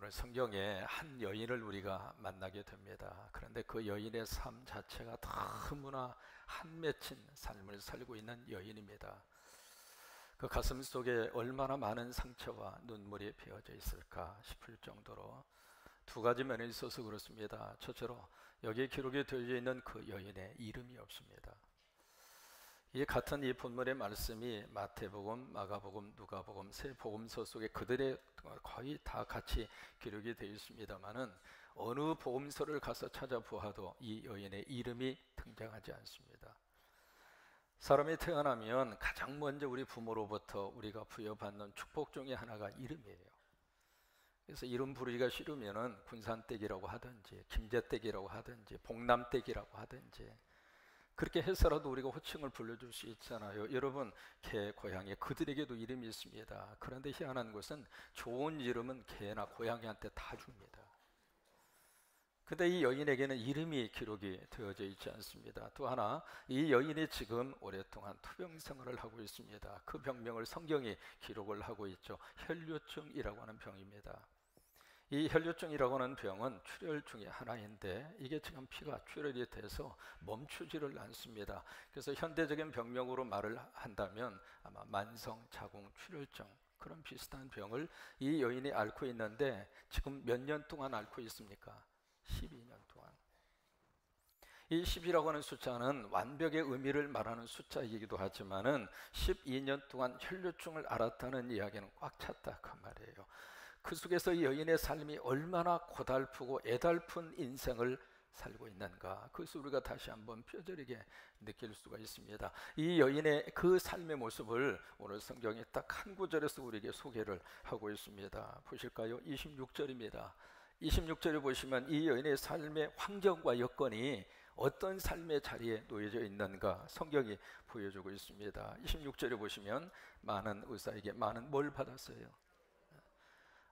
오늘 성경에 한 여인을 우리가 만나게 됩니다. 그런데 그 여인의 삶 자체가 너무나 한 맺힌 삶을 살고 있는 여인입니다. 그 가슴 속에 얼마나 많은 상처와 눈물이 베어져 있을까 싶을 정도로 두 가지 면에 있어서 그렇습니다. 첫째로 여기에 기록이 되어 있는 그 여인의 이름이 없습니다. 이 같은 이 본문의 말씀이 마태복음, 마가복음, 누가복음 세 복음서 속에 그들의 거의 다 같이 기록이 되어 있습니다만은 어느 복음서를 가서 찾아보아도 이 여인의 이름이 등장하지 않습니다. 사람이 태어나면 가장 먼저 우리 부모로부터 우리가 부여받는 축복 중에 하나가 이름이에요. 그래서 이름 부르기가 싫으면은 군산댁이라고 하든지 김제댁이라고 하든지 복남댁이라고 하든지 그렇게 해서라도 우리가 호칭을 불러줄 수 있잖아요. 여러분, 개, 고양이 그들에게도 이름이 있습니다. 그런데 희한한 것은 좋은 이름은 개나 고양이한테 다 줍니다. 근데 이 여인에게는 이름이 기록이 되어져 있지 않습니다. 또 하나, 이 여인이 지금 오랫동안 투병 생활을 하고 있습니다. 그 병명을 성경이 기록을 하고 있죠. 혈류증이라고 하는 병입니다. 이 혈류증이라고 하는 병은 출혈 중에 하나인데 이게 지금 피가 출혈이 돼서 멈추지를 않습니다. 그래서 현대적인 병명으로 말을 한다면 아마 만성 자궁 출혈증 그런 비슷한 병을 이 여인이 앓고 있는데 지금 몇 년 동안 앓고 있습니까? 12년 동안. 이 10이라고 하는 숫자는 완벽의 의미를 말하는 숫자이기도 하지만은 12년 동안 혈류증을 앓았다는 이야기는 꽉 찼다 그 말이에요. 그 속에서 이 여인의 삶이 얼마나 고달프고 애달픈 인생을 살고 있는가, 그것을 우리가 다시 한번 뼈저리게 느낄 수가 있습니다. 이 여인의 그 삶의 모습을 오늘 성경이 딱 한 구절에서 우리에게 소개를 하고 있습니다. 보실까요? 26절입니다. 26절에 보시면 이 여인의 삶의 환경과 여건이 어떤 삶의 자리에 놓여져 있는가 성경이 보여주고 있습니다. 26절에 보시면 많은 의사에게 많은 뭘 받았어요?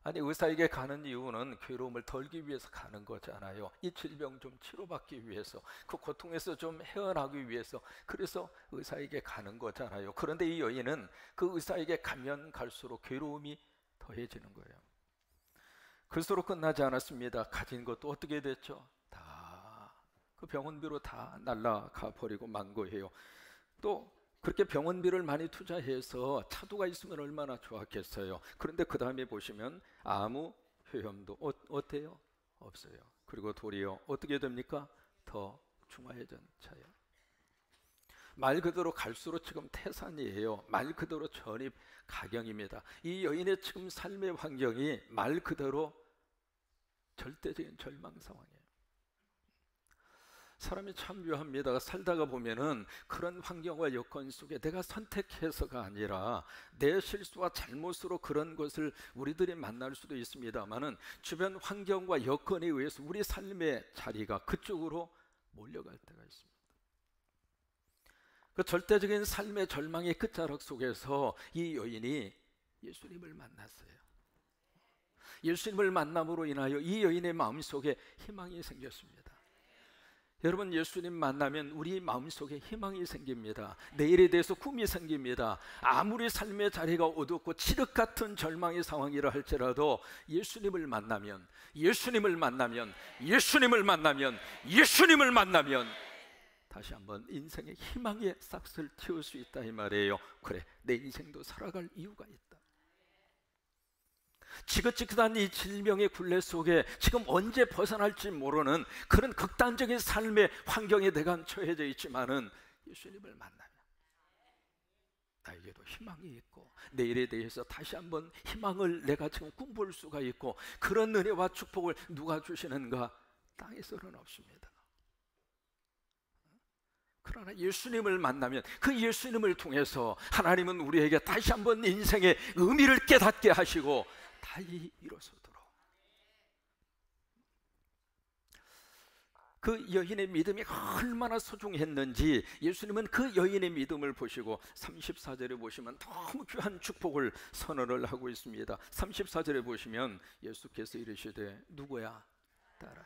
아니, 의사에게 가는 이유는 괴로움을 덜기 위해서 가는 거잖아요. 이 질병 좀 치료받기 위해서, 그 고통에서 좀 헤어나기 위해서, 그래서 의사에게 가는 거잖아요. 그런데 이 여인은 그 의사에게 가면 갈수록 괴로움이 더해지는 거예요. 그것으로 끝나지 않았습니다. 가진 것도 어떻게 됐죠? 다 그 병원비로 다 날라가 버리고 만 거예요. 또 그렇게 병원비를 많이 투자해서 차도가 있으면 얼마나 좋았겠어요. 그런데 그 다음에 보시면 아무 효험도 어때요? 없어요. 그리고 도리어 어떻게 됩니까? 더 중화해진 차예요. 말 그대로 갈수록 지금 태산이에요. 말 그대로 전입가경입니다. 이 여인의 지금 삶의 환경이 말 그대로 절대적인 절망 상황이에요. 사람이 참 묘합니다. 살다가 보면은 그런 환경과 여건 속에 내가 선택해서가 아니라 내 실수와 잘못으로 그런 것을 우리들이 만날 수도 있습니다만은 주변 환경과 여건에 의해서 우리 삶의 자리가 그쪽으로 몰려갈 때가 있습니다. 그 절대적인 삶의 절망의 끝자락 속에서 이 여인이 예수님을 만났어요. 예수님을 만남으로 인하여 이 여인의 마음속에 희망이 생겼습니다. 여러분, 예수님 만나면 우리 마음속에 희망이 생깁니다. 내일에 대해서 꿈이 생깁니다. 아무리 삶의 자리가 어둡고 칠흑 같은 절망의 상황이라 할지라도 예수님을 만나면 다시 한번 인생의 희망의 싹을 틔울 수 있다 이 말이에요. 그래, 내 인생도 살아갈 이유가 있다. 지긋지긋한 이 질병의 굴레 속에 지금 언제 벗어날지 모르는 그런 극단적인 삶의 환경에 내가 처해져 있지만은 예수님을 만나면 나에게도 희망이 있고 내일에 대해서 다시 한번 희망을 내가 지금 꿈꿀 수가 있고 그런 은혜와 축복을 누가 주시는가? 땅에서는 없습니다. 그러나 예수님을 만나면 그 예수님을 통해서 하나님은 우리에게 다시 한번 인생의 의미를 깨닫게 하시고 다시 일어서도록, 그 여인의 믿음이 얼마나 소중했는지 예수님은 그 여인의 믿음을 보시고 34절에 보시면 너무 귀한 축복을 선언을 하고 있습니다. 34절에 보시면 예수께서 이르시되 누구야? 따라.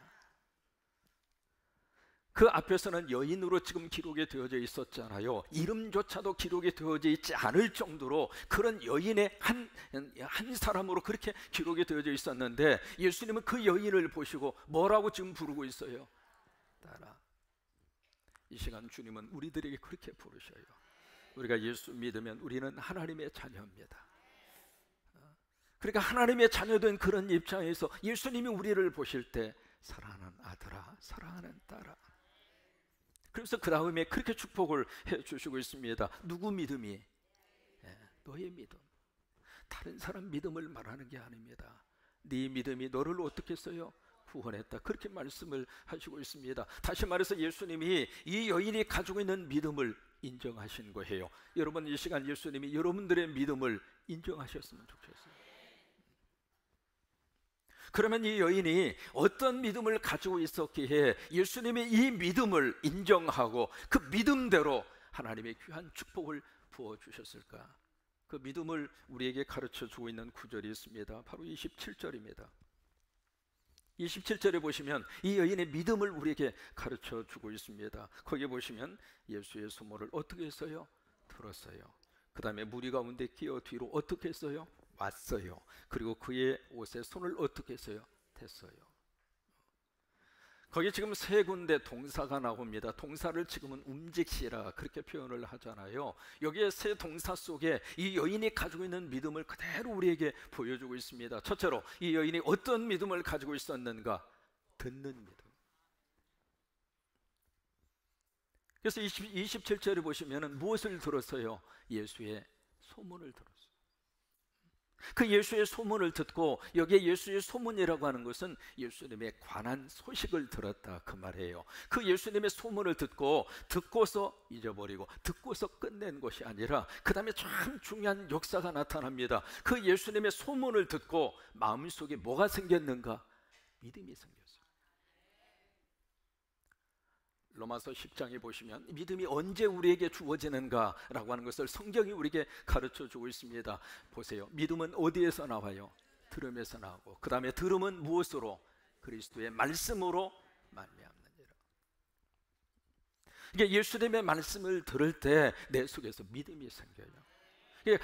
그 앞에서는 여인으로 지금 기록이 되어져 있었잖아요. 이름조차도 기록이 되어져 있지 않을 정도로 그런 여인의 한 사람으로 그렇게 기록이 되어져 있었는데, 예수님은 그 여인을 보시고 뭐라고 지금 부르고 있어요? 따라. 이 시간 주님은 우리들에게 그렇게 부르셔요. 우리가 예수 믿으면 우리는 하나님의 자녀입니다. 그러니까 하나님의 자녀된 그런 입장에서 예수님이 우리를 보실 때 사랑하는 아들아, 사랑하는 딸아. 그래서 그 다음에 그렇게 축복을 해주시고 있습니다. 누구 믿음이? 너의 믿음. 다른 사람 믿음을 말하는 게 아닙니다. 네 믿음이 너를 어떻게 했어요? 구원했다. 그렇게 말씀을 하시고 있습니다. 다시 말해서 예수님이 이 여인이 가지고 있는 믿음을 인정하신 거예요. 여러분, 이 시간 예수님이 여러분들의 믿음을 인정하셨으면 좋겠어요. 그러면 이 여인이 어떤 믿음을 가지고 있었기에 예수님이 이 믿음을 인정하고 그 믿음대로 하나님의 귀한 축복을 부어주셨을까? 그 믿음을 우리에게 가르쳐 주고 있는 구절이 있습니다. 바로 27절입니다. 27절에 보시면 이 여인의 믿음을 우리에게 가르쳐 주고 있습니다. 거기에 보시면 예수의 소문을 어떻게 했어요? 들었어요. 그 다음에 무리 가운데 끼어 뒤로 어떻게 했어요? 왔어요. 그리고 그의 옷에 손을 어떻게 했어요? 댔어요. 거기 지금 세 군데 동사가 나옵니다. 동사를 지금은 움직시라 그렇게 표현을 하잖아요. 여기에 세 동사 속에 이 여인이 가지고 있는 믿음을 그대로 우리에게 보여주고 있습니다. 첫째로 이 여인이 어떤 믿음을 가지고 있었는가? 듣는 믿음. 그래서 27절에 보시면 무엇을 들었어요? 예수의 소문을 들었어요. 그 예수의 소문을 듣고, 여기에 예수의 소문이라고 하는 것은 예수님에 관한 소식을 들었다 그 말이에요. 그 예수님의 소문을 듣고서 잊어버리고 듣고서 끝낸 것이 아니라 그 다음에 참 중요한 역사가 나타납니다. 그 예수님의 소문을 듣고 마음속에 뭐가 생겼는가? 믿음이 생겼어요. 로마서 10장에 보시면 믿음이 언제 우리에게 주어지는가라고 하는 것을 성경이 우리에게 가르쳐주고 있습니다. 보세요. 믿음은 어디에서 나와요? 들음에서 나오고, 그 다음에 들음은 무엇으로? 그리스도의 말씀으로 말미암느니라. 이게 예수님의 말씀을 들을 때 내 속에서 믿음이 생겨요.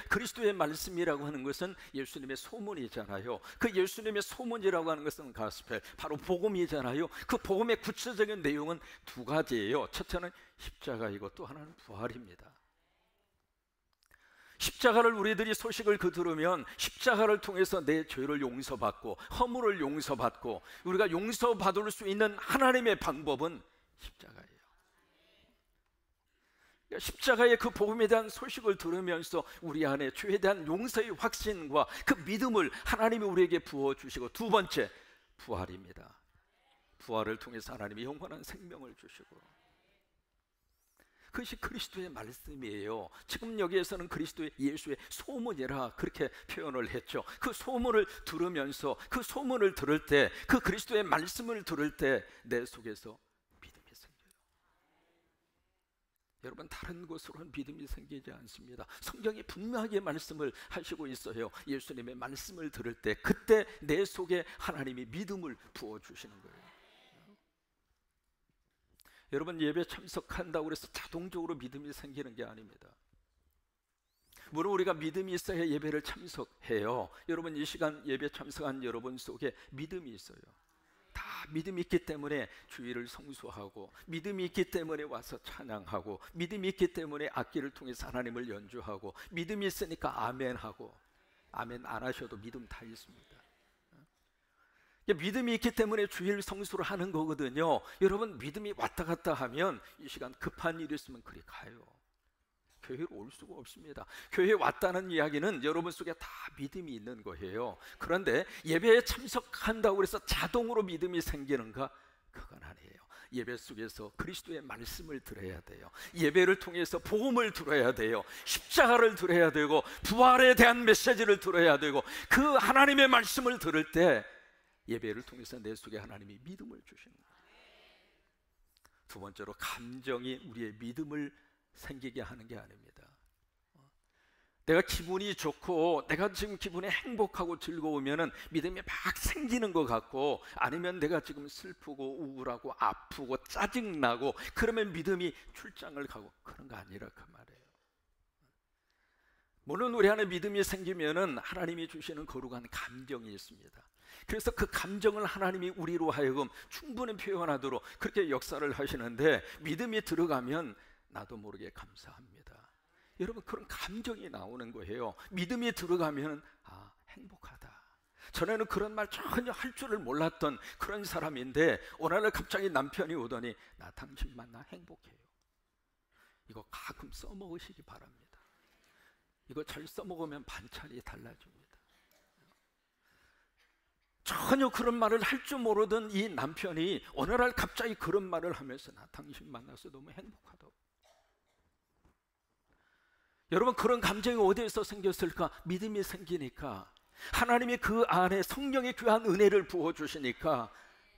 그리스도의 말씀이라고 하는 것은 예수님의 소문이잖아요. 그 예수님의 소문이라고 하는 것은 가스펠, 바로 복음이잖아요. 그 복음의 구체적인 내용은 두 가지예요. 첫째는 십자가이고 또 하나는 부활입니다. 십자가를 우리들이 소식을 들으면 십자가를 통해서 내 죄를 용서받고 허물을 용서받고 우리가 용서받을 수 있는 하나님의 방법은 십자가예요. 십자가의 그 복음에 대한 소식을 들으면서 우리 안에 죄에 대한 용서의 확신과 그 믿음을 하나님이 우리에게 부어주시고, 두 번째 부활입니다. 부활을 통해서 하나님이 영원한 생명을 주시고, 그것이 그리스도의 말씀이에요. 지금 여기에서는 그리스도의 예수의 소문이라 그렇게 표현을 했죠. 그 소문을 들으면서, 그 소문을 들을 때, 그 그리스도의 말씀을 들을 때 내 속에서 여러분, 다른 곳으로는 믿음이 생기지 않습니다. 성경이 분명하게 말씀을 하시고 있어요. 예수님의 말씀을 들을 때 그때 내 속에 하나님이 믿음을 부어주시는 거예요. 여러분, 예배 참석한다고 해서 자동적으로 믿음이 생기는 게 아닙니다. 물론 우리가 믿음이 있어야 예배를 참석해요. 여러분, 이 시간 예배 참석한 여러분 속에 믿음이 있어요. 다 믿음이 있기 때문에 주일을 성수하고, 믿음이 있기 때문에 와서 찬양하고, 믿음이 있기 때문에 악기를 통해서 하나님을 연주하고, 믿음이 있으니까 아멘하고, 아멘 안 하셔도 믿음 다 있습니다. 믿음이 있기 때문에 주일 성수를 하는 거거든요. 여러분, 믿음이 왔다 갔다 하면 이 시간 급한 일이 있으면 그리 가요. 교회로 올 수가 없습니다. 교회에 왔다는 이야기는 여러분 속에 다 믿음이 있는 거예요. 그런데 예배에 참석한다고 해서 자동으로 믿음이 생기는가? 그건 아니에요. 예배 속에서 그리스도의 말씀을 들어야 돼요. 예배를 통해서 복음을 들어야 돼요. 십자가를 들어야 되고, 부활에 대한 메시지를 들어야 되고, 그 하나님의 말씀을 들을 때 예배를 통해서 내 속에 하나님이 믿음을 주시는 거예요. 두 번째로, 감정이 우리의 믿음을 생기게 하는 게 아닙니다. 내가 기분이 좋고 내가 지금 기분이 행복하고 즐거우면은 믿음이 막 생기는 것 같고, 아니면 내가 지금 슬프고 우울하고 아프고 짜증나고 그러면 믿음이 출장을 가고, 그런 거 아니라 그 말이에요. 물론 우리 안에 믿음이 생기면은 하나님이 주시는 거룩한 감정이 있습니다. 그래서 그 감정을 하나님이 우리로 하여금 충분히 표현하도록 그렇게 역사를 하시는데, 믿음이 들어가면 나도 모르게 감사합니다. 여러분, 그런 감정이 나오는 거예요. 믿음이 들어가면 행복하다. 전에는 그런 말 전혀 할 줄을 몰랐던 그런 사람인데, 어느 날 갑자기 남편이 오더니 나 당신 만나 행복해요. 이거 가끔 써먹으시기 바랍니다. 이거 잘 써먹으면 반찬이 달라집니다. 전혀 그런 말을 할 줄 모르던 이 남편이 어느 날 갑자기 그런 말을 하면서 나 당신 만나서 너무 행복하다고. 여러분, 그런 감정이 어디에서 생겼을까? 믿음이 생기니까, 하나님이 그 안에 성령의 귀한 은혜를 부어주시니까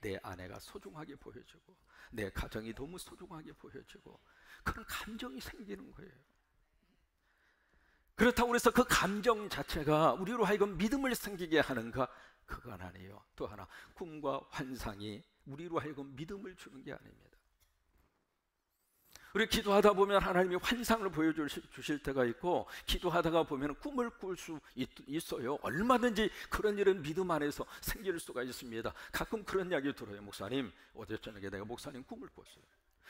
내 아내가 소중하게 보여지고 내 가정이 너무 소중하게 보여지고 그런 감정이 생기는 거예요. 그렇다고 해서 그 감정 자체가 우리로 하여금 믿음을 생기게 하는가? 그건 아니에요. 또 하나, 꿈과 환상이 우리로 하여금 믿음을 주는 게 아닙니다. 우리 기도하다 보면 하나님이 환상을 보여주실 때가 있고, 기도하다가 보면 꿈을 꿀 수 있어요. 얼마든지 그런 일은 믿음 안에서 생길 수가 있습니다. 가끔 그런 이야기 들어요. 목사님, 어제 저녁에 내가 목사님 꿈을 꿨어요.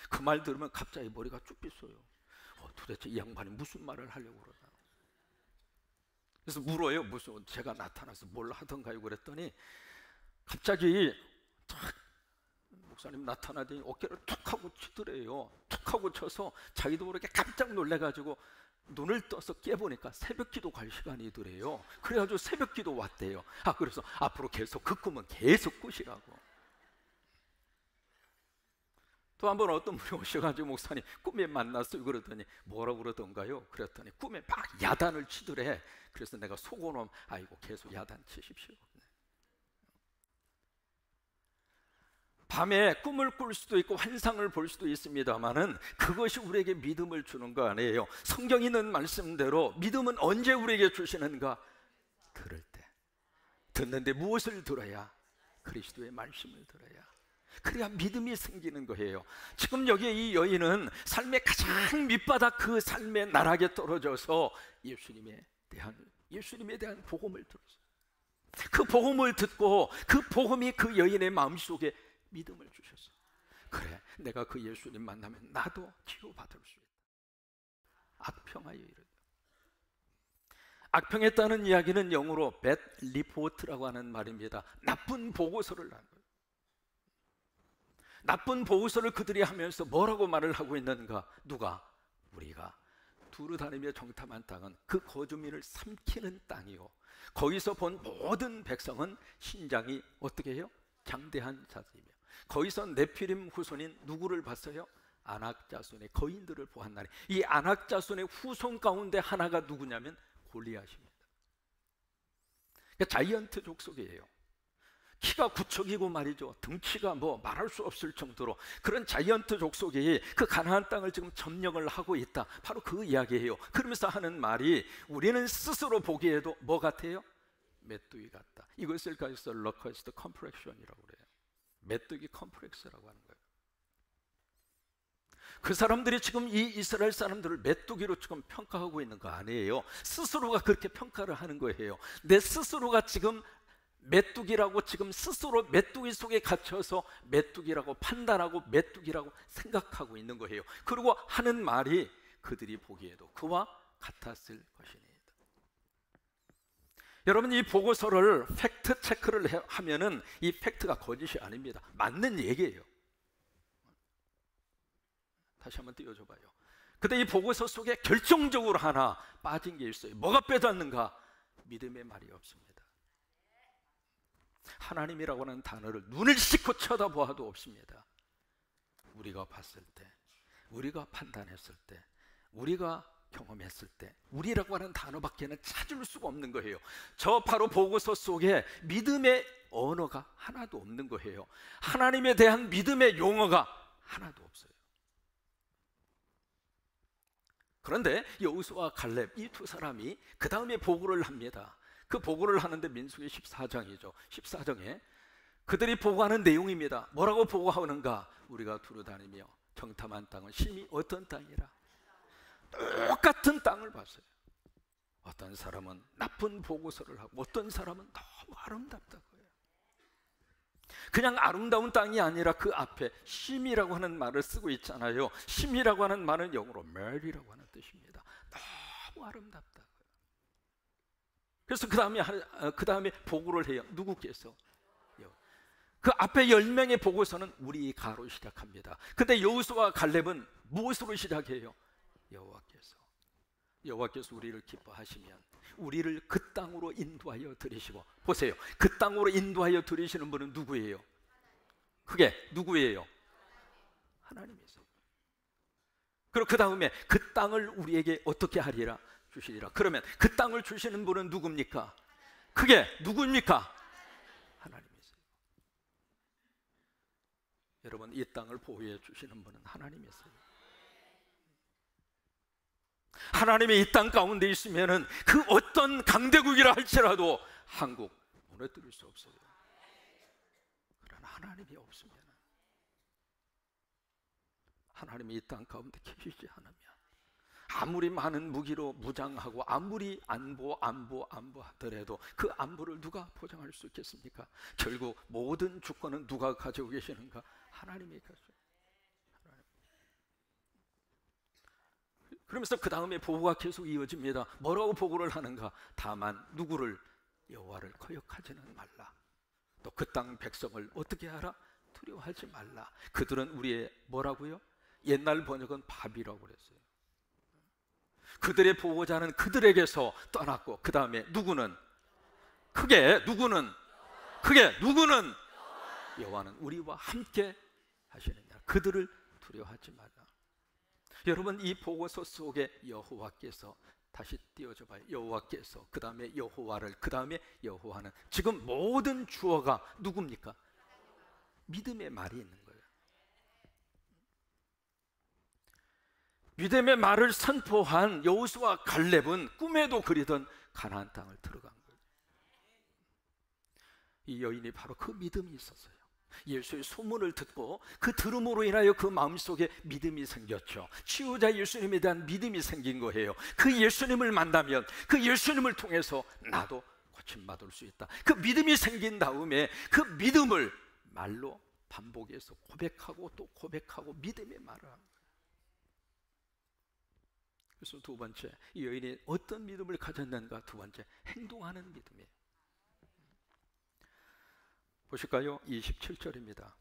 그 말 들으면 갑자기 머리가 쭉 빗어요. 도대체 이 양반이 무슨 말을 하려고 그러나. 그래서 물어요. 무슨 제가 나타나서 뭘 하던가요? 그랬더니 갑자기 탁 목사님 나타나더니 어깨를 툭 하고 치더래요. 툭 하고 쳐서 자기도 모르게 깜짝 놀래가지고 눈을 떠서 깨보니까 새벽 기도 갈 시간이더래요. 그래가지고 새벽 기도 왔대요. 그래서 앞으로 계속 그 꿈은 계속 꾸시라고. 또 한 번 어떤 분이 오셔가지고 목사님 꿈에 만났어요. 그러더니 뭐라고 그러던가요? 그랬더니 꿈에 막 야단을 치더래. 그래서 내가 속어놓으면 아이고 계속 야단 치십시오. 밤에 꿈을 꿀 수도 있고 환상을 볼 수도 있습니다만은 그것이 우리에게 믿음을 주는 거 아니에요. 성경이 있는 말씀대로 믿음은 언제 우리에게 주시는가? 들을 때. 듣는데 무엇을 들어야? 그리스도의 말씀을 들어야. 그래야 믿음이 생기는 거예요. 지금 여기 이 여인은 삶의 가장 밑바닥 그 삶의 나락에 떨어져서 예수님에 대한 복음을 들었어요. 그 복음을 듣고 그 복음이 그 여인의 마음속에 믿음을 주셨어. 그래, 내가 그 예수님 만나면 나도 치유받을 수 있다. 악평하여 이르다. 악평했다는 이야기는 영어로 bad report라고 하는 말입니다. 나쁜 보고서를 하는 거예요. 나쁜 보고서를 그들이 하면서 뭐라고 말을 하고 있는가? 누가? 우리가 두루 다니며 정탐한 땅은 그 거주민을 삼키는 땅이요, 거기서 본 모든 백성은 신장이 어떻게 해요? 장대한 자들이며, 거기서 네피림 후손인 누구를 봤어요? 아낙 자손의 거인들을 보았나니. 이 아낙 자손의 후손 가운데 하나가 누구냐면 골리앗입니다. 그러니까 자이언트 족속이에요. 키가 구척이고 말이죠. 등치가 말할 수 없을 정도로 그런 자이언트 족속이 그 가나안 땅을 지금 점령을 하고 있다. 바로 그 이야기예요. 그러면서 하는 말이 우리는 스스로 보기에도 뭐 같아요? 메뚜기 같다. 이것을 가지고 러커스트 컴플렉션이라고 그래요. 메뚜기 컴플렉스라고 하는 거예요. 그 사람들이 지금 이 이스라엘 사람들을 메뚜기로 지금 평가하고 있는 거 아니에요. 스스로가 그렇게 평가를 하는 거예요. 내 스스로가 지금 메뚜기라고, 지금 스스로 메뚜기 속에 갇혀서 메뚜기라고 판단하고 메뚜기라고 생각하고 있는 거예요. 그리고 하는 말이 그들이 보기에도 그와 같았을 것이니이다. 여러분, 이 보고서를 팩트 체크를 하면은 이 팩트가 거짓이 아닙니다. 맞는 얘기예요. 다시 한번 띄워줘봐요. 근데 이 보고서 속에 결정적으로 하나 빠진 게 있어요. 뭐가 빼졌는가? 믿음의 말이 없습니다. 하나님이라고 하는 단어를 눈을 씻고 쳐다보아도 없습니다. 우리가 봤을 때, 우리가 판단했을 때, 우리가 경험했을 때 우리라고 하는 단어밖에는 찾을 수가 없는 거예요. 저 바로 보고서 속에 믿음의 언어가 하나도 없는 거예요. 하나님에 대한 믿음의 용어가 하나도 없어요. 그런데 여호수아와 갈렙 이 두 사람이 그 다음에 보고를 합니다. 그 보고를 하는데 민수기 14장이죠. 14장에 그들이 보고하는 내용입니다. 뭐라고 보고하는가? 우리가 두루다니며 정탐한 땅은 심히 어떤 땅이라. 똑같은 땅을 봤어요. 어떤 사람은 나쁜 보고서를 하고 어떤 사람은 너무 아름답다고 해요. 그냥 아름다운 땅이 아니라 그 앞에 심이라고 하는 말을 쓰고 있잖아요. 심이라고 하는 말은 영어로 mer이라고 하는 뜻입니다. 너무 아름답다고요. 그래서 그 다음에 보고를 해요. 누구께서? 그 앞에 10명의 보고서는 우리 가로 시작합니다. 근데 여호수아와 갈렙은 무엇으로 시작해요? 여호와께서 우리를 기뻐하시면 우리를 그 땅으로 인도하여 들이시고, 보세요, 그 땅으로 인도하여 들이시는 분은 누구예요? 그게 누구예요? 하나님이세요. 그리고 그 다음에 그 땅을 우리에게 어떻게 하리라? 주시리라. 그러면 그 땅을 주시는 분은 누굽니까? 그게 누구입니까? 하나님이세요. 여러분, 이 땅을 보호해 주시는 분은 하나님이세요. 하나님이 이 땅 가운데 있으면은 그 어떤 강대국이라 할지라도 한국 무너뜨릴 수 없어요. 그러나 하나님이 없으면, 하나님이 이 땅 가운데 계시지 않으면 아무리 많은 무기로 무장하고 아무리 안보 하더라도 그 안보를 누가 보장할 수 있겠습니까? 결국 모든 주권은 누가 가지고 계시는가? 하나님이 가지고. 그러면서 그 다음에 보고가 계속 이어집니다. 뭐라고 보고를 하는가? 다만 누구를? 여호와를 거역하지는 말라. 또 그 땅 백성을 어떻게 하라? 두려워하지 말라. 그들은 우리의 뭐라고요? 옛날 번역은 밥이라고 그랬어요. 그들의 보호자는 그들에게서 떠났고, 그 다음에 누구는? 그게 누구는? 여호와는 우리와 함께 하시느냐. 그들을 두려워하지 말라. 여러분, 이 보고서 속에 여호와께서, 다시 띄워줘 봐요. 여호와께서, 그 다음에 여호와를, 그 다음에 여호와는, 지금 모든 주어가 누굽니까? 믿음의 말이 있는 거예요. 믿음의 말을 선포한 여호수아와 갈렙은 꿈에도 그리던 가나안 땅을 들어간 거예요. 이 여인이 바로 그 믿음이 있었어요. 예수의 소문을 듣고 그 들음으로 인하여 그 마음속에 믿음이 생겼죠. 치유자 예수님에 대한 믿음이 생긴 거예요. 그 예수님을 만나면 그 예수님을 통해서 나도 고침받을 수 있다. 그 믿음이 생긴 다음에 그 믿음을 말로 반복해서 고백하고 또 고백하고 믿음의 말을 합니다. 그래서 두 번째, 이 여인이 어떤 믿음을 가졌는가? 두 번째, 행동하는 믿음이에요. 보실까요? 27절입니다.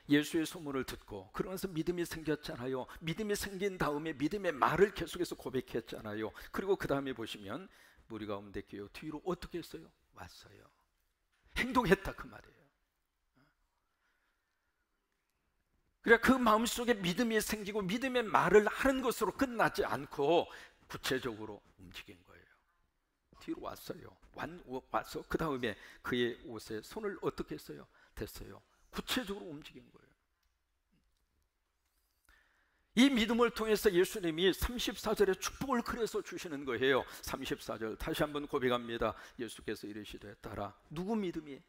예수의 소문을 듣고 그러면서 믿음이 생겼잖아요. 믿음이 생긴 다음에 믿음의 말을 계속해서 고백했잖아요. 그리고 그 다음에 보시면 무리 가운데 끼어 뒤로 어떻게 했어요? 왔어요. 행동했다 그 말이에요. 그래, 그 마음속에 믿음이 생기고 믿음의 말을 하는 것으로 끝나지 않고 구체적으로 움직인 거예요. 뒤로 왔어요. 와서 그 다음에 그의 옷에 손을 어떻게 했어요? 댔어요. 구체적으로 움직인 거예요. 이 믿음을 통해서 예수님이 34절에 축복을 그려서 주시는 거예요. 34절 다시 한번 고백합니다. 예수께서 이르시되 따라. 누구 믿음이?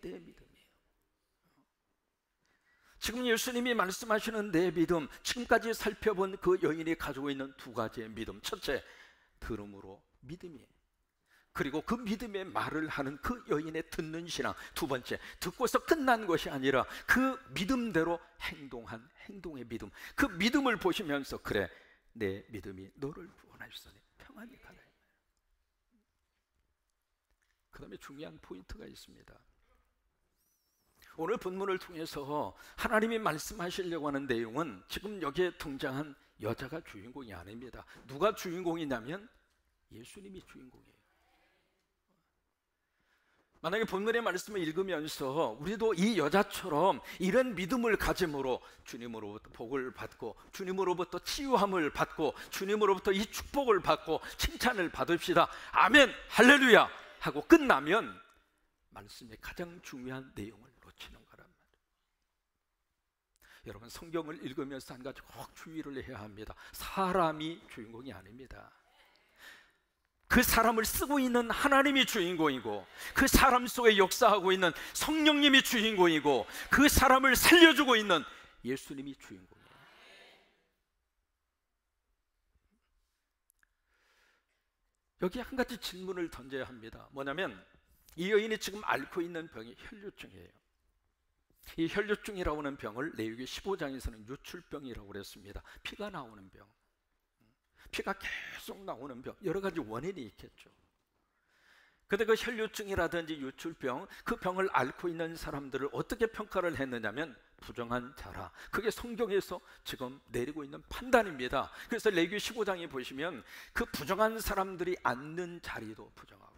내 믿음이에요. 지금 예수님이 말씀하시는 내 믿음, 지금까지 살펴본 그 여인이 가지고 있는 두 가지의 믿음. 첫째, 들음으로 믿음이에요. 그리고 그 믿음의 말을 하는 그 여인의 듣는 신앙. 두 번째, 듣고서 끝난 것이 아니라 그 믿음대로 행동한 행동의 믿음. 그 믿음을 보시면서 그래, 내 믿음이 너를 구원하시더니 평안히 가라. 그 다음에 중요한 포인트가 있습니다. 오늘 본문을 통해서 하나님이 말씀하시려고 하는 내용은 지금 여기에 등장한 여자가 주인공이 아닙니다. 누가 주인공이냐면 예수님이 주인공이에요. 만약에 본문의 말씀을 읽으면서 우리도 이 여자처럼 이런 믿음을 가짐으로 주님으로부터 복을 받고 주님으로부터 치유함을 받고 주님으로부터 이 축복을 받고 칭찬을 받읍시다. 아멘, 할렐루야 하고 끝나면 말씀의 가장 중요한 내용을 놓치는 거란 말이에요. 여러분, 성경을 읽으면서 한 가지 꼭 주의를 해야 합니다. 사람이 주인공이 아닙니다. 그 사람을 쓰고 있는 하나님이 주인공이고, 그 사람 속에 역사하고 있는 성령님이 주인공이고, 그 사람을 살려주고 있는 예수님이 주인공이에요. 여기 한 가지 질문을 던져야 합니다. 뭐냐면, 이 여인이 지금 앓고 있는 병이 혈류증이에요. 이 혈류증이라고 하는 병을 레위기 15장에서는 유출병이라고 그랬습니다. 피가 나오는 병, 피가 계속 나오는 병, 여러 가지 원인이 있겠죠. 근데 그 혈류증이라든지 유출병, 그 병을 앓고 있는 사람들을 어떻게 평가를 했느냐면 부정한 자라. 그게 성경에서 지금 내리고 있는 판단입니다. 그래서 레위기 15장에 보시면 그 부정한 사람들이 앉는 자리도 부정하고,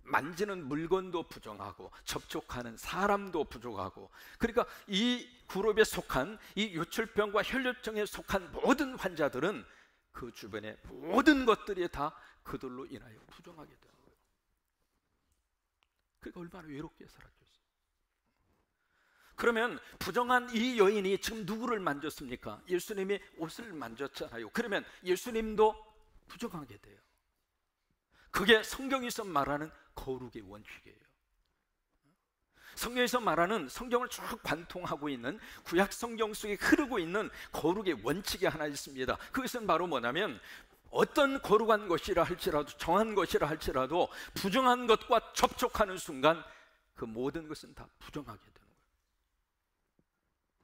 만지는 물건도 부정하고, 접촉하는 사람도 부정하고, 그러니까 이 그룹에 속한, 이 유출병과 혈류증에 속한 모든 환자들은 그 주변의 모든 것들이 다 그들로 인하여 부정하게 되는 거예요. 그러니까 얼마나 외롭게 살았겠어요. 그러면 부정한 이 여인이 지금 누구를 만졌습니까? 예수님의 옷을 만졌잖아요. 그러면 예수님도 부정하게 돼요. 그게 성경에서 말하는 거룩의 원칙이에요. 성경에서 말하는, 성경을 쭉 관통하고 있는 구약 성경 속에 흐르고 있는 거룩의 원칙이 하나 있습니다. 그것은 바로 뭐냐면, 어떤 거룩한 것이라 할지라도, 정한 것이라 할지라도 부정한 것과 접촉하는 순간 그 모든 것은 다 부정하게 되는 거예요.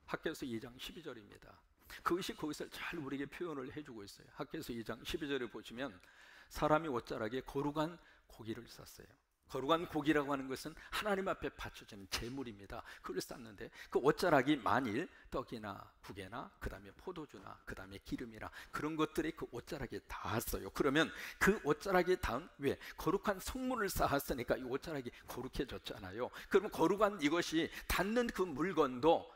학개서 2장 12절입니다. 그것이 거기서 잘 우리에게 표현을 해주고 있어요. 학개서 2장 12절에 보시면, 사람이 옷자락에 거룩한 고기를 쌌어요. 거룩한 고기라고 하는 것은 하나님 앞에 바쳐지는 제물입니다. 그걸 쌌는데 그 옷자락이 만일 떡이나 국이나 그 다음에 포도주나 그 다음에 기름이나 그런 것들이 그 옷자락에 닿았어요. 그러면 그 옷자락에 닿은, 왜? 거룩한 성물을 쌓았으니까 이 옷자락이 거룩해졌잖아요. 그러면 거룩한 이것이 닿는 그 물건도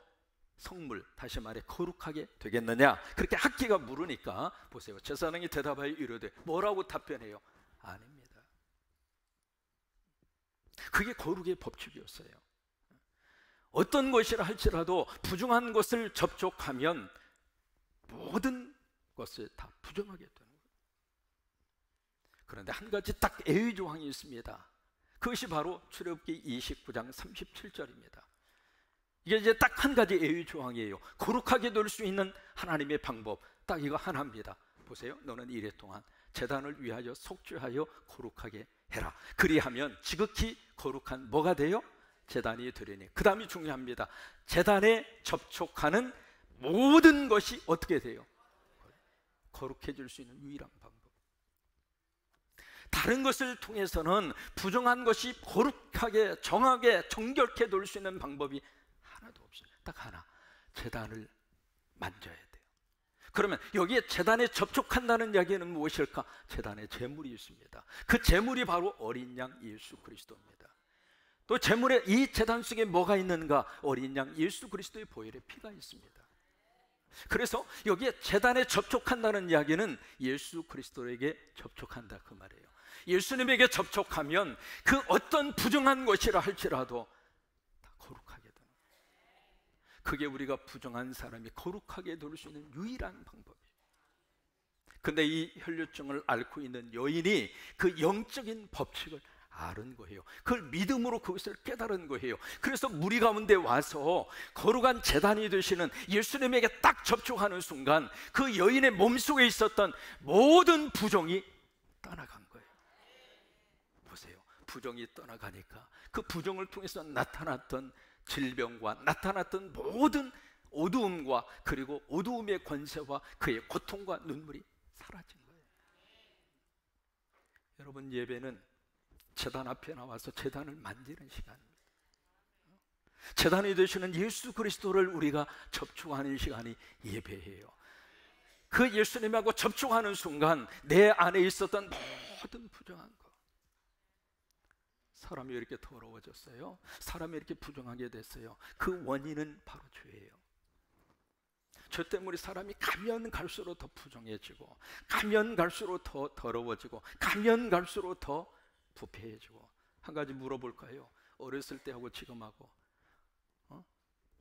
성물, 다시 말해 거룩하게 되겠느냐? 그렇게 학기가 물으니까 보세요. 제사장이 대답하여 이르되, 뭐라고 답변해요? 아닙니다. 그게 거룩의 법칙이었어요. 어떤 것이라 할지라도 부정한 것을 접촉하면 모든 것을 다 부정하게 되는 거예요. 그런데 한 가지 딱 예외 조항이 있습니다. 그것이 바로 출애굽기 29장 37절입니다. 이게 이제 딱 한 가지 예외 조항이에요. 거룩하게 될 수 있는 하나님의 방법, 딱 이거 하나입니다. 보세요. 너는 이래 동안 제단을 위하여 속죄하여 거룩하게 해라. 그리하면 지극히 거룩한 뭐가 돼요? 제단이 되리니. 그 다음이 중요합니다. 제단에 접촉하는 모든 것이 어떻게 돼요? 거룩해질 수 있는 유일한 방법. 다른 것을 통해서는 부정한 것이 거룩하게, 정하게, 정결케 될 수 있는 방법이 하나도 없어요. 딱 하나, 제단을 만져야 돼요. 그러면 여기에 제단에 접촉한다는 이야기는 무엇일까? 제단에 제물이 있습니다. 그 제물이 바로 어린 양 예수 그리스도입니다. 또 제물에, 이 제단 속에 뭐가 있는가? 어린 양 예수 그리스도의 보혈의 피가 있습니다. 그래서 여기에 제단에 접촉한다는 이야기는 예수 그리스도에게 접촉한다 그 말이에요. 예수님에게 접촉하면 그 어떤 부정한 것이라 할지라도 다 거룩하게 되는 거예요. 그게 우리가 부정한 사람이 거룩하게 될 수 있는 유일한 방법이에요. 근데 이 혈류증을 앓고 있는 여인이 그 영적인 법칙을 아는 거예요. 그걸 믿음으로 그것을 깨달은 거예요. 그래서 무리 가운데 와서 거룩한 제단이 되시는 예수님에게 딱 접촉하는 순간 그 여인의 몸속에 있었던 모든 부정이 떠나간 거예요. 보세요. 부정이 떠나가니까 그 부정을 통해서 나타났던 질병과 나타났던 모든 어두움과, 그리고 어두움의 권세와 그의 고통과 눈물이 사라진 거예요. 여러분, 예배는 제단 앞에 나와서 제단을 만지는 시간입니다. 제단이 되시는 예수 그리스도를 우리가 접촉하는 시간이 예배예요. 그 예수님하고 접촉하는 순간 내 안에 있었던 모든 부정한 것, 사람이 왜 이렇게 더러워졌어요? 사람이 이렇게 부정하게 됐어요? 그 원인은 바로 죄예요. 죄 때문에 사람이 가면 갈수록 더 부정해지고, 가면 갈수록 더 더러워지고, 가면 갈수록 더 부패해지고. 한 가지 물어볼까요? 어렸을 때하고 지금하고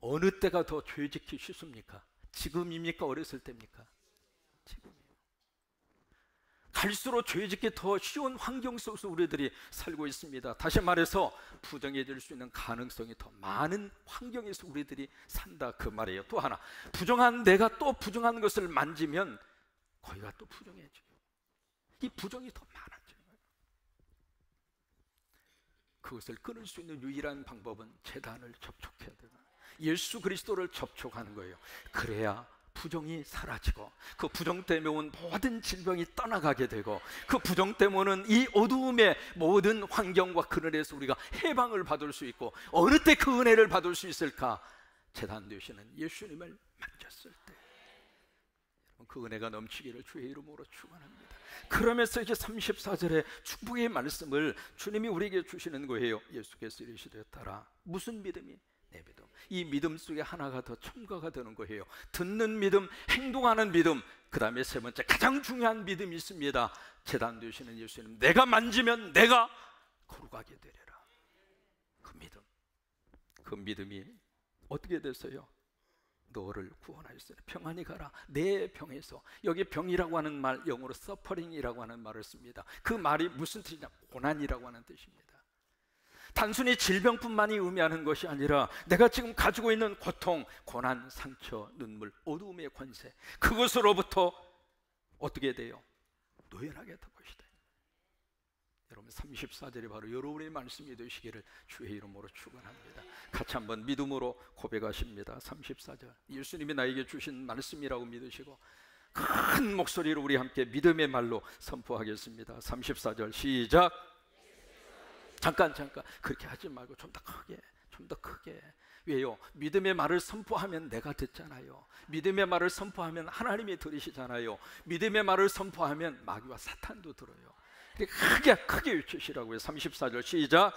어느 때가 더 죄 짓기 쉽습니까? 지금입니까? 어렸을 때입니까? 지금이에요. 갈수록 죄 짓기 더 쉬운 환경 속에서 우리들이 살고 있습니다. 다시 말해서 부정해질 수 있는 가능성이 더 많은 환경에서 우리들이 산다, 그 말이에요. 또 하나, 부정한 내가 또 부정한 것을 만지면 거기가 또 부정해져요. 이 부정이 더 많아져요. 그것을 끊을 수 있는 유일한 방법은 제단을 접촉해야 돼요. 예수 그리스도를 접촉하는 거예요. 그래야 부정이 사라지고, 그 부정 때문에 온 모든 질병이 떠나가게 되고, 그 부정 때문에 이 어두움의 모든 환경과 그늘에서 우리가 해방을 받을 수 있고, 어느 때 그 은혜를 받을 수 있을까? 제단 되시는 예수님을 만졌을 때 그 은혜가 넘치기를 주의 이름으로 축원합니다. 그러면서 이제 34절의 축복의 말씀을 주님이 우리에게 주시는 거예요. 예수께서 이르시되 따라. 무슨 믿음이? 내 믿음. 이 믿음 속에 하나가 더 첨가가 되는 거예요. 듣는 믿음, 행동하는 믿음. 그 다음에 세 번째 가장 중요한 믿음이 있습니다. 제단 되시는 예수님, 내가 만지면 내가 거룩하게 되리라. 그 믿음, 그 믿음이 어떻게 됐어요? 너를 구원하였으니 평안히 가라. 내 병에서, 여기 병이라고 하는 말 영어로 suffering이라고 하는 말을 씁니다. 그 말이 무슨 뜻이냐? 고난이라고 하는 뜻입니다. 단순히 질병뿐만이 의미하는 것이 아니라 내가 지금 가지고 있는 고통, 고난, 상처, 눈물, 어두움의 권세, 그것으로부터 어떻게 돼요? 노연하게 될 것이다. 여러분 34절이 바로 여러분의 말씀이 되시기를 주의 이름으로 축원합니다. 같이 한번 믿음으로 고백하십니다. 34절, 예수님이 나에게 주신 말씀이라고 믿으시고 큰 목소리로 우리 함께 믿음의 말로 선포하겠습니다. 34절 시작. 잠깐 그렇게 하지 말고 좀 더 크게, 좀 더 크게. 왜요? 믿음의 말을 선포하면 내가 듣잖아요. 믿음의 말을 선포하면 하나님이 들으시잖아요. 믿음의 말을 선포하면 마귀와 사탄도 들어요. 크게 외치시라고요. 34절 시작.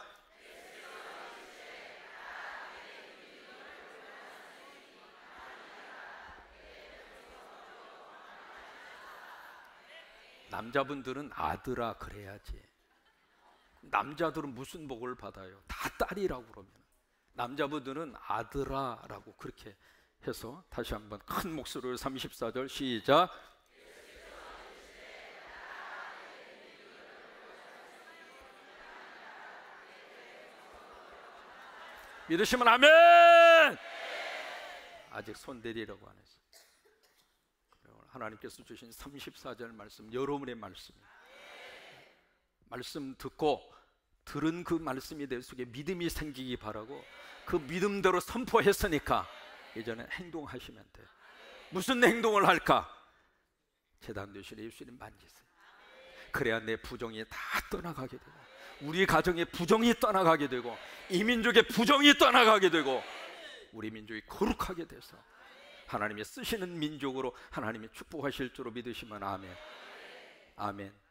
남자분들은 아들아 그래야지. 남자들은 무슨 복을 받아요? 다 딸이라고 그러면. 남자분들은 아들아라고 그렇게 해서 다시 한번 큰 목소리로 34절 시작. 믿으시면 아멘! 아직 손대리라고 안 했어요. 하나님께서 주신 34절 말씀, 여러분의 말씀이에요. 말씀 듣고 들은 그 말씀이 내 속에 믿음이 생기기 바라고, 그 믿음대로 선포했으니까 이제는 행동하시면 돼요. 무슨 행동을 할까? 제단 되시는 예수님 만지세요. 그래야 내 부정이 다 떠나가게 되고, 우리 가정의 부정이 떠나가게 되고, 이 민족의 부정이 떠나가게 되고, 우리 민족이 거룩하게 돼서 하나님이 쓰시는 민족으로 하나님이 축복하실 줄로 믿으시면 아멘. 아멘.